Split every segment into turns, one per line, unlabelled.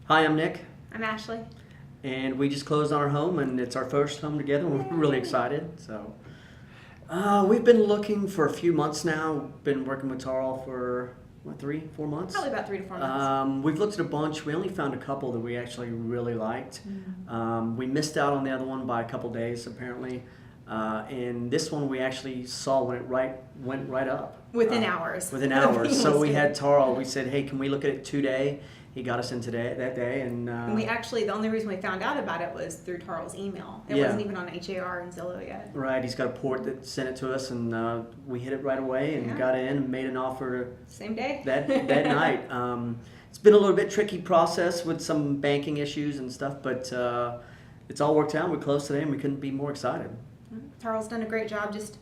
Hi, I'm Nick,
I'm Ashley.
and we just closed on our home, and it's our first home together. We're really excited. We've been looking for a few months now. Been working with Tarl for what, 4 months?
Probably about 3 to 4 months.
We've looked at a bunch. We only found a couple that we actually really liked. We missed out on the other one by a couple days, apparently. And this one we actually saw when it went right up.
Within hours.
Within hours. So we had Tarl. We said, hey, can we look at it today? He got us in that day,
and we actually, the only reason we found out about it was through Tarl's email. It wasn't even on HAR and Zillow yet.
Right, he's got a port that sent it to us, and we hit it right away and got in and made an offer.
Same day.
That night. It's been a little bit tricky process with some banking issues and stuff, but it's all worked out. We're close today, and we couldn't be more excited.
Tarl's done a great job just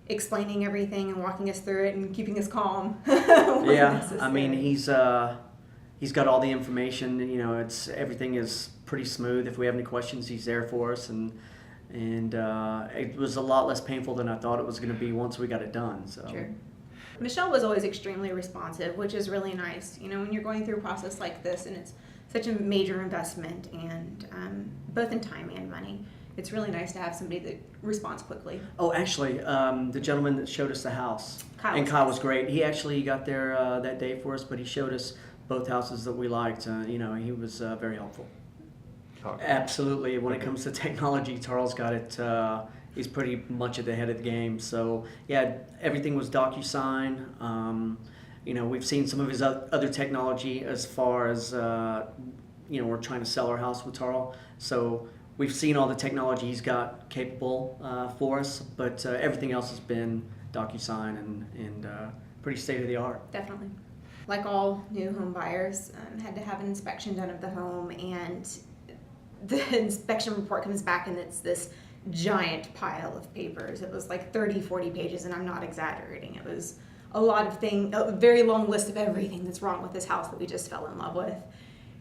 explaining everything and walking us through it and keeping us calm.
I mean, he's got all the information. You know, everything is pretty smooth. If we have any questions, he's there for us, and it was a lot less painful than I thought it was going to be once we got it done. So.
Sure. Michelle was always extremely responsive, which is really nice. You know, when you're going through a process like this, and it's such a major investment, and both in time and money, it's really nice to have somebody that responds quickly.
Oh, actually, the gentleman that showed us the house, Kyle was great. He actually got there that day for us, but he showed us both houses that we liked. He was very helpful. Absolutely. When it comes to technology, Tarl's got it. He's pretty much at the head of the game. So, yeah, everything was DocuSign. We've seen some of his other technology as far as, we're trying to sell our house with Tarl. So we've seen all the technology he's got capable for us, but everything else has been DocuSign and pretty state-of-the-art.
Definitely. Like all new home buyers, had to have an inspection done of the home, and the inspection report comes back and it's this giant pile of papers. It was like 30, 40 pages, and I'm not exaggerating. It was a lot of things, a very long list of everything that's wrong with this house that we just fell in love with.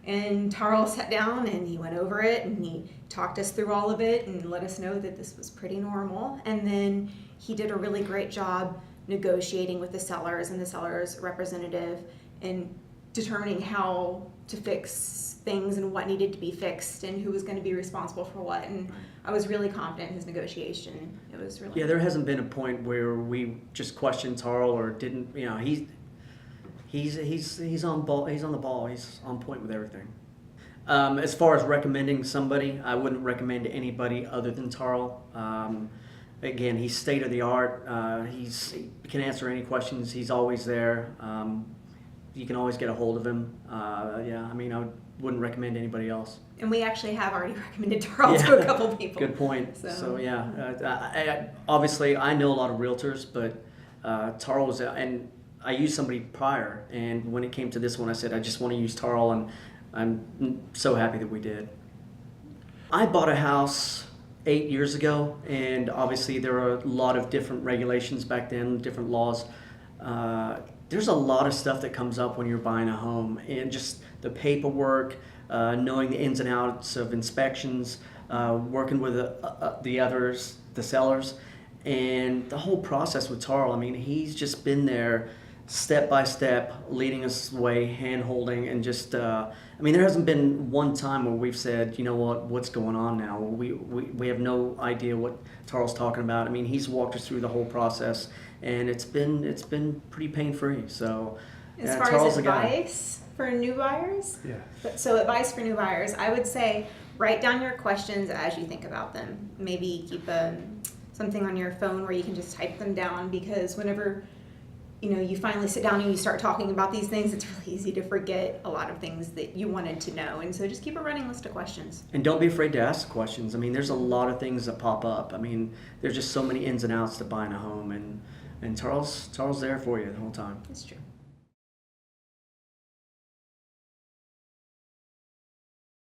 And Tarl sat down and he went over it and he talked us through all of it and let us know that this was pretty normal. And then he did a really great job negotiating with the sellers and the seller's representative and determining how to fix things and what needed to be fixed and who was going to be responsible for what. And I was really confident in his negotiation. It was really
there hasn't been a point where we just questioned Tarl or didn't. He's on ball. He's on the ball. He's on point with everything. As far as recommending somebody, I wouldn't recommend anybody other than Tarl. Again, he's state of the art. He can answer any questions. He's always there. You can always get a hold of him. I wouldn't recommend anybody else.
And we actually have already recommended Tarl to a couple people.
Good point. Obviously I know a lot of realtors, but Tarl was, and I used somebody prior, and when it came to this one, I said, I just want to use Tarl, and I'm so happy that we did. I bought a house 8 years ago, and obviously there are a lot of different regulations back then, different laws. There's a lot of stuff that comes up when you're buying a home, and just the paperwork, knowing the ins and outs of inspections, working with the sellers, and the whole process with Tarl. I mean, he's just been there step by step, leading us away, hand-holding, and just, there hasn't been one time where we've said, you know what's going on now? We have no idea what Tarl's talking about. I mean, he's walked us through the whole process, and it's been pretty pain-free. So,
as far as advice for new buyers?
Yeah.
So advice for new buyers, I would say write down your questions as you think about them. Maybe keep something on your phone where you can just type them down, because whenever you finally sit down and you start talking about these things, it's really easy to forget a lot of things that you wanted to know. And so just keep a running list of questions.
And don't be afraid to ask questions. I mean, there's a lot of things that pop up. I mean, there's just so many ins and outs to buying a home, and Tarl's there for you the whole time.
That's true.